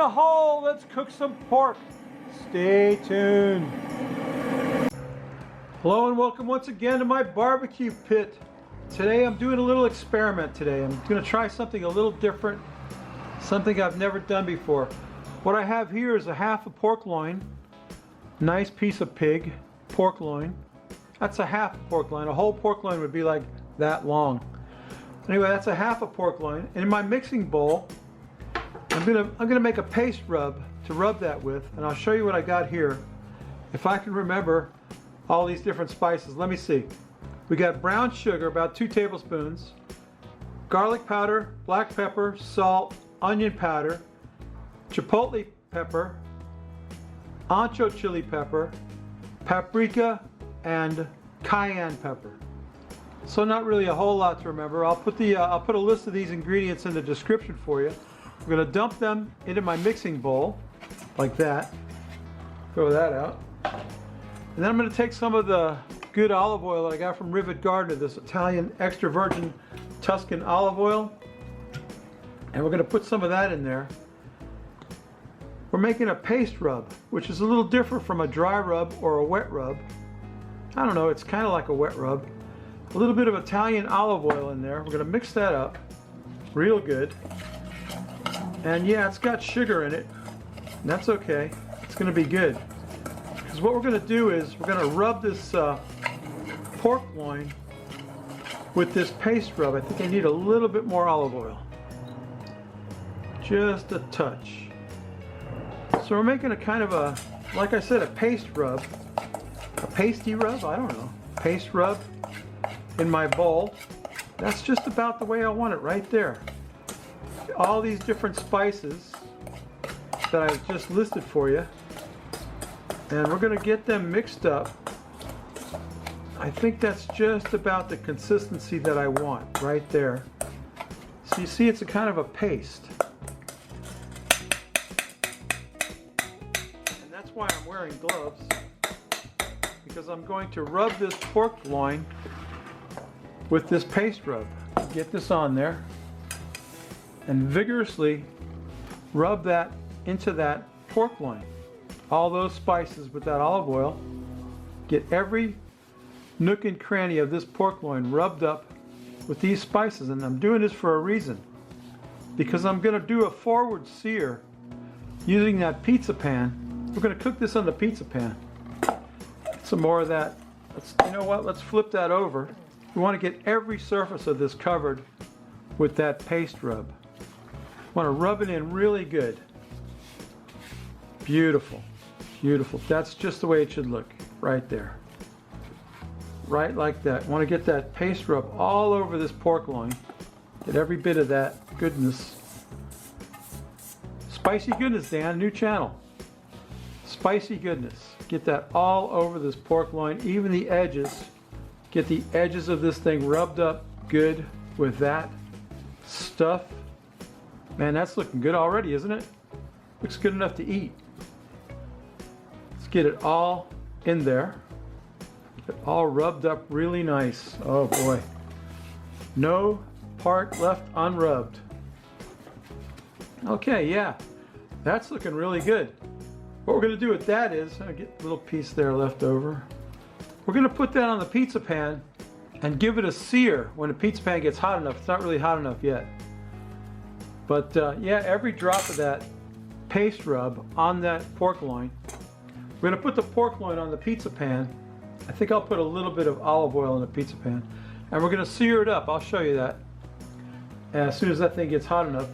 a hole. Let's cook some pork. Stay tuned. Hello and welcome once again to my barbecue pit. Today I'm doing a little experiment today. I'm going to try something a little different, something I've never done before. What I have here is a half a pork loin, nice piece of pig, pork loin. That's a half a pork loin. A whole pork loin would be like that long. Anyway, that's a half a pork loin. And in my mixing bowl, I'm gonna make a paste rub to rub that with, and I'll show you what I got here. If I can remember all these different spices, let me see. We got brown sugar, about 2 tablespoons, garlic powder, black pepper, salt, onion powder, chipotle pepper, ancho chili pepper, paprika, and cayenne pepper. So not really a whole lot to remember. I'll put a list of these ingredients in the description for you. I'm going to dump them into my mixing bowl like that. Throw that out. And then I'm going to take some of the good olive oil that I got from Rivet Garden, this Italian extra virgin Tuscan olive oil, and we're going to put some of that in there. We're making a paste rub, which is a little different from a dry rub or a wet rub. I don't know, it's kind of like a wet rub. A little bit of Italian olive oil in there. We're going to mix that up real good. And yeah, it's got sugar in it. And that's okay. It's going to be good. Because what we're going to do is we're going to rub this pork loin with this paste rub. I think I need a little bit more olive oil. Just a touch. So we're making a kind of a, like I said, a paste rub. A pasty rub? I don't know. Paste rub in my bowl. That's just about the way I want it right there. All these different spices that I've just listed for you. And we're going to get them mixed up. I think that's just about the consistency that I want right there. So you see it's a kind of a paste. And that's why I'm wearing gloves. Because I'm going to rub this pork loin with this paste rub. Get this on there and vigorously rub that into that pork loin. All those spices with that olive oil. Get every nook and cranny of this pork loin rubbed up with these spices, and I'm doing this for a reason. Because I'm going to do a forward sear using that pizza pan. We're going to cook this on the pizza pan. Some more of that. You know what? Let's flip that over. We want to get every surface of this covered with that paste rub. Want to rub it in really good. Beautiful. Beautiful. That's just the way it should look. Right there. Right like that. Want to get that paste rub all over this pork loin. Get every bit of that goodness. Spicy goodness, Dan. New channel. Spicy goodness. Get that all over this pork loin, even the edges. Get the edges of this thing rubbed up good with that stuff. Man, that's looking good already, isn't it? Looks good enough to eat. Let's get it all in there. Get it all rubbed up really nice. Oh boy. No part left unrubbed. Okay, yeah. That's looking really good. What we're going to do with that is, I'll get a little piece there left over. We're going to put that on the pizza pan and give it a sear when the pizza pan gets hot enough. It's not really hot enough yet. But yeah, every drop of that paste rub on that pork loin. We're going to put the pork loin on the pizza pan. I think I'll put a little bit of olive oil in the pizza pan. And we're going to sear it up. I'll show you that as soon as that thing gets hot enough.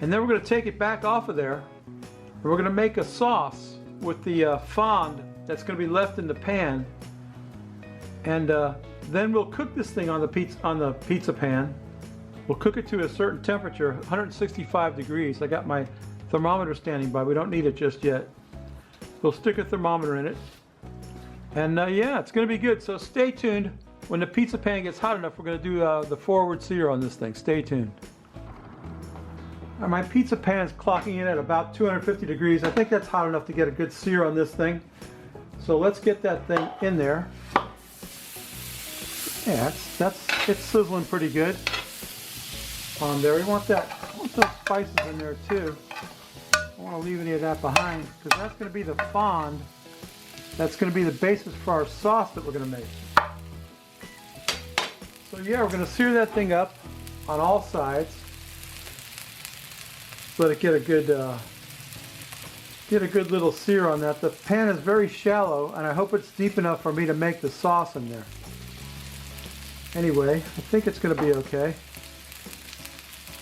And then we're going to take it back off of there. And we're going to make a sauce with the fond that's going to be left in the pan. And then we'll cook this thing on the pizza pan. We'll cook it to a certain temperature, 165 degrees. I got my thermometer standing by. We don't need it just yet. We'll stick a thermometer in it. And yeah, it's going to be good. So stay tuned. When the pizza pan gets hot enough, we're going to do the forward sear on this thing. Stay tuned. My pizza pan's clocking in at about 250 degrees. I think that's hot enough to get a good sear on this thing. So let's get that thing in there. Yeah, it's sizzling pretty good on there. We want those spices in there too. want to leave any of that behind because that's going to be the fond. That's going to be the basis for our sauce that we're going to make. So yeah, we're going to sear that thing up on all sides. Let it get a good little sear on that. The pan is very shallow, and I hope it's deep enough for me to make the sauce in there. Anyway, I think it's going to be okay.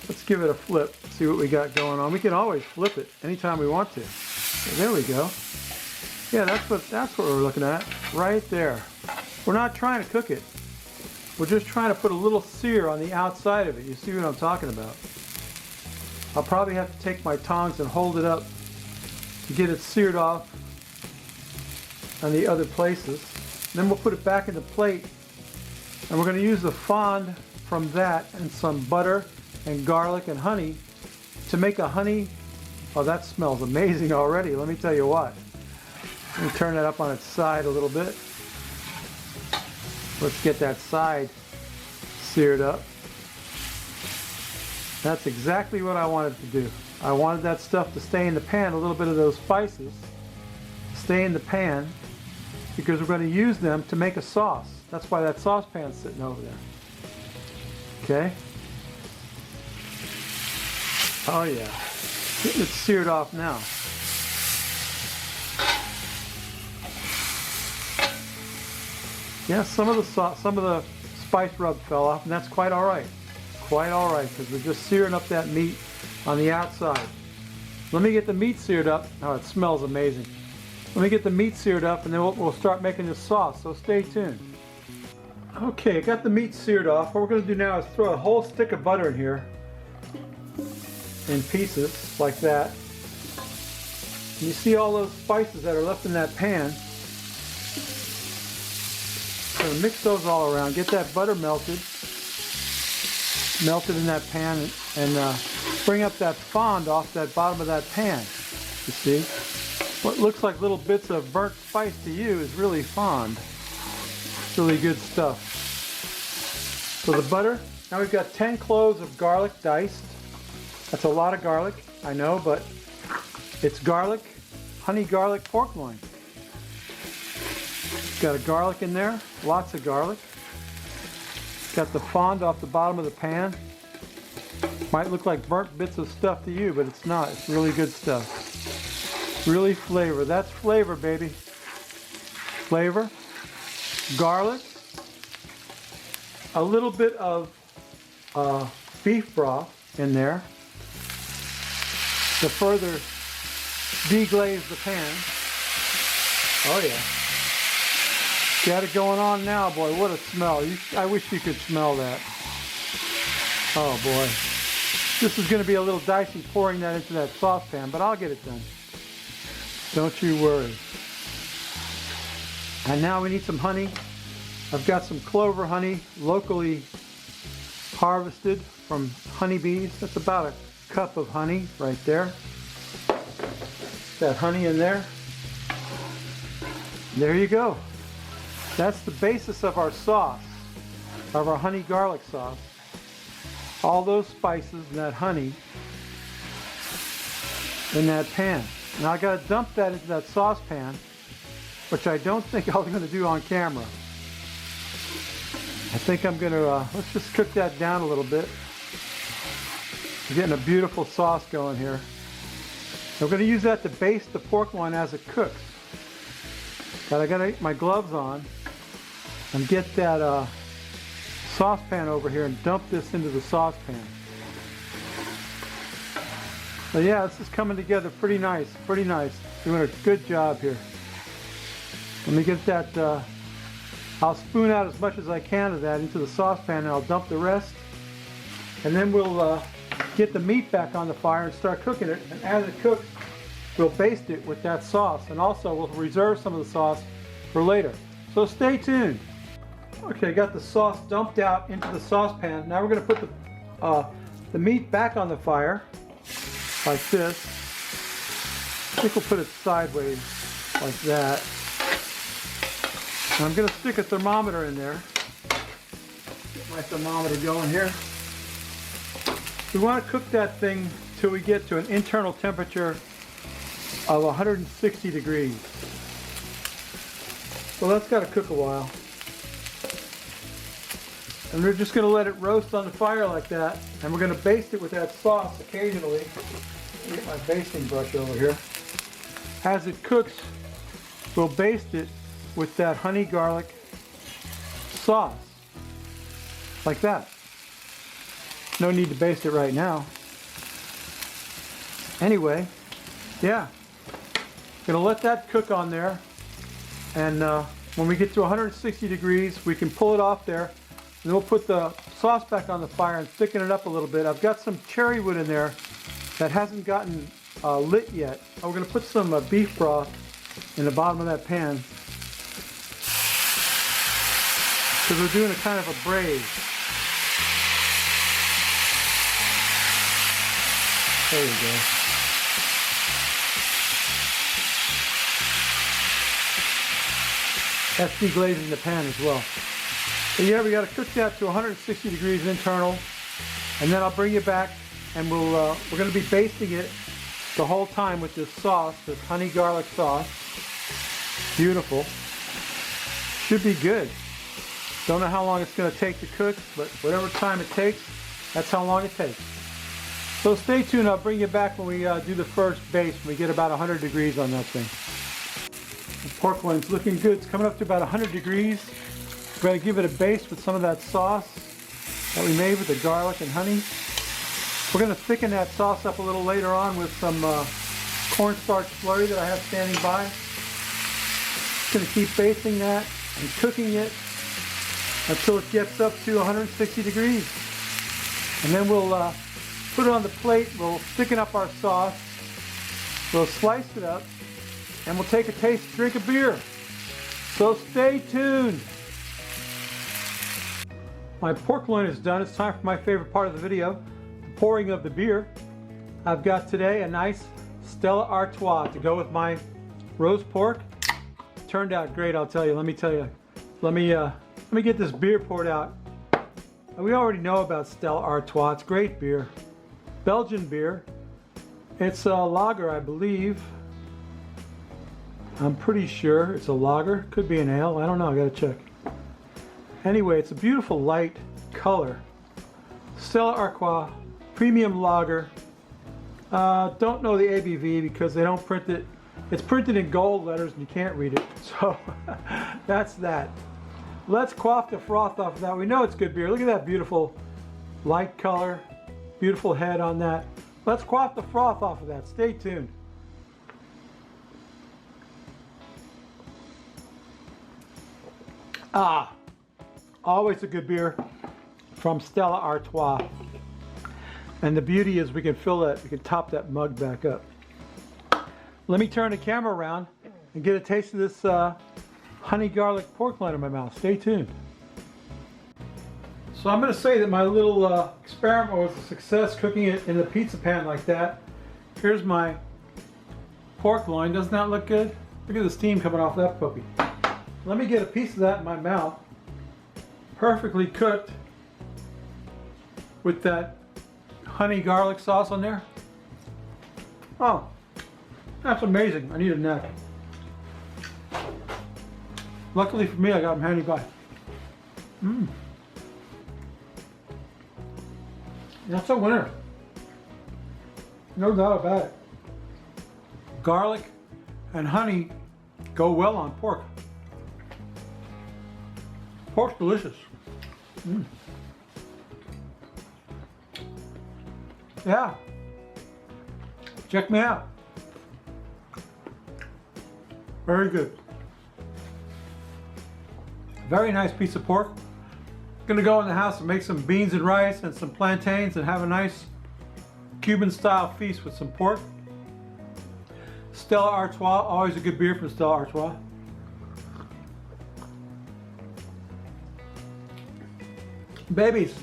Let's give it a flip, see what we got going on. We can always flip it anytime we want to. So there we go. Yeah, that's what we're looking at right there. We're not trying to cook it. We're just trying to put a little sear on the outside of it. You see what I'm talking about? I'll probably have to take my tongs and hold it up to get it seared off on the other places. Then we'll put it back in the plate, and we're going to use the fond from that and some butter and garlic and honey to make a honey. Oh, that smells amazing already. Let me tell you what. Let me turn that up on its side a little bit. Let's get that side seared up. That's exactly what I wanted to do. I wanted that stuff to stay in the pan, a little bit of those spices stay in the pan, because we're going to use them to make a sauce. That's why that saucepan's sitting over there. Okay? Oh yeah. Getting it seared off now. Yeah, some of the spice rub fell off, and that's quite all right. Quite all right, because we're just searing up that meat on the outside. Let me get the meat seared up. Oh, it smells amazing. Let me get the meat seared up, and then we'll start making this sauce, so stay tuned. Okay, I got the meat seared off. What we're going to do now is throw a whole stick of butter in here in pieces, like that. And you see all those spices that are left in that pan. I'm going to mix those all around, get that butter melted in that pan, and bring up that fond off that bottom of that pan. You see? What looks like little bits of burnt spice to you is really fond. It's really good stuff. So the butter, now we've got 10 cloves of garlic diced. That's a lot of garlic, I know, but it's garlic, honey garlic pork loin. Got a garlic in there, lots of garlic. Got the fond off the bottom of the pan. Might look like burnt bits of stuff to you, but it's not. It's really good stuff. Really flavor. That's flavor, baby. Flavor. Garlic. A little bit of beef broth in there to further deglaze the pan. Oh yeah. Got it going on now, boy. What a smell. I wish you could smell that. Oh boy. This is going to be a little dicey pouring that into that saucepan, but I'll get it done. Don't you worry. And now we need some honey. I've got some clover honey, locally harvested from honeybees. That's about a cup of honey right there. That honey in there. There you go. That's the basis of our sauce, of our honey garlic sauce. All those spices and that honey in that pan. Now I got to dump that into that saucepan, which I don't think I'm going to do on camera. I think I'm going to, let's just cook that down a little bit. We're getting a beautiful sauce going here. I'm going to use that to baste the pork loin as it cooks. But I got to get my gloves on and get that saucepan over here and dump this into the saucepan. So yeah, this is coming together pretty nice, pretty nice. Doing a good job here. Let me get that, I'll spoon out as much as I can of that into the saucepan, and I'll dump the rest. And then we'll get the meat back on the fire and start cooking it. And as it cooks, we'll baste it with that sauce. And also we'll reserve some of the sauce for later. So stay tuned. Okay, I got the sauce dumped out into the saucepan. Now we're going to put the meat back on the fire. Like this. I think we'll put it sideways like that. And I'm going to stick a thermometer in there. Get my thermometer going here. We want to cook that thing till we get to an internal temperature of 160 degrees. So that's got to cook a while. And we're just going to let it roast on the fire like that. And we're going to baste it with that sauce occasionally. Get my basting brush over here. As it cooks, we'll baste it with that honey garlic sauce. Like that. No need to baste it right now. Anyway, yeah. Gonna let that cook on there. And when we get to 160 degrees, we can pull it off there. And then we'll put the sauce back on the fire and thicken it up a little bit. I've got some cherry wood in there that hasn't gotten lit yet. We're going to put some beef broth in the bottom of that pan because we're doing a kind of a braise. There you go. That's deglazing the pan as well. So yeah, we got to cook that to 160 degrees internal, and then I'll bring you back, and we're going to be basting it the whole time with this sauce, this honey garlic sauce. Beautiful. Should be good. Don't know how long it's going to take to cook, but whatever time it takes, that's how long it takes. So stay tuned. I'll bring you back when we do the first baste. When we get about 100 degrees on that thing. The pork loin's looking good. It's coming up to about 100 degrees. We're going to give it a baste with some of that sauce that we made with the garlic and honey. We're going to thicken that sauce up a little later on with some cornstarch slurry that I have standing by. Just going to keep basting that and cooking it until it gets up to 160 degrees. And then we'll put it on the plate. We'll thicken up our sauce. We'll slice it up and we'll take a taste, drink a beer. So stay tuned. My pork loin is done. It's time for my favorite part of the video, the pouring of the beer. I've got today a nice Stella Artois to go with my roast pork. Turned out great, I'll tell you. Let me tell you. Let me get this beer poured out. We already know about Stella Artois. It's great beer. Belgian beer. It's a lager, I believe. I'm pretty sure it's a lager. Could be an ale. I don't know. I gotta check. Anyway, it's a beautiful light color. Stella Artois premium lager. Don't know the ABV because they don't print it. It's printed in gold letters and you can't read it. So that's that. Let's quaff the froth off of that. We know it's good beer. Look at that beautiful light color. Beautiful head on that. Let's quaff the froth off of that. Stay tuned. Ah. Always a good beer from Stella Artois. And the beauty is we can fill that, we can top that mug back up. Let me turn the camera around and get a taste of this honey garlic pork loin in my mouth. Stay tuned. So I'm going to say that my little experiment was a success, cooking it in the pizza pan like that. Here's my pork loin. Doesn't that look good? Look at the steam coming off that puppy. Let me get a piece of that in my mouth. Perfectly cooked with that honey garlic sauce on there. Oh, that's amazing. I need a neck. Luckily for me, I got them handy by. That's a winner. No doubt about it. Garlic and honey go well on pork. Pork's delicious. Yeah. Check me out. Very good. Very nice piece of pork. Gonna go in the house and make some beans and rice and some plantains and have a nice Cuban style feast with some pork. Stella Artois, always a good beer from Stella Artois. Babies,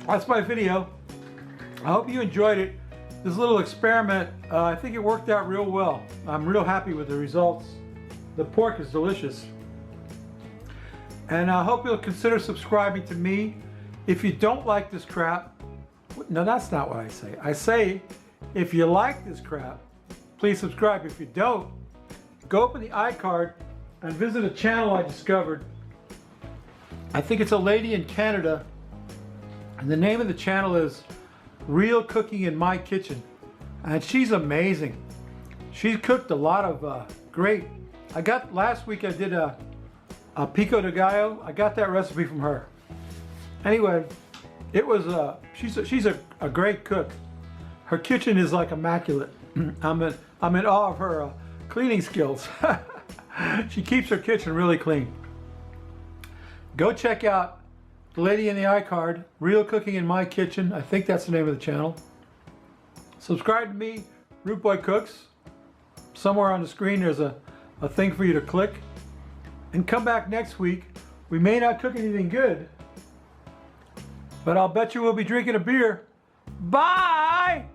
that's my video. I hope you enjoyed it. This little experiment, I think it worked out real well. I'm real happy with the results. The pork is delicious. And I hope you'll consider subscribing to me. If you don't like this crap, no, that's not what I say. I say, if you like this crap, please subscribe. If you don't, go open the iCard and visit a channel I discovered. I think it's a lady in Canada, and the name of the channel is Real Cooking in My Kitchen, and she's amazing. She's cooked a lot of great. Last week I did a pico de gallo. I got that recipe from her. Anyway, it was she's a great cook. Her kitchen is like immaculate. I'm in awe of her cleaning skills. She keeps her kitchen really clean. Go check out the lady in the iCard, Real Cooking in My Kitchen. I think that's the name of the channel. Subscribe to me, Root Boy Cooks. Somewhere on the screen there's a thing for you to click. And come back next week. We may not cook anything good, but I'll bet you we'll be drinking a beer. Bye!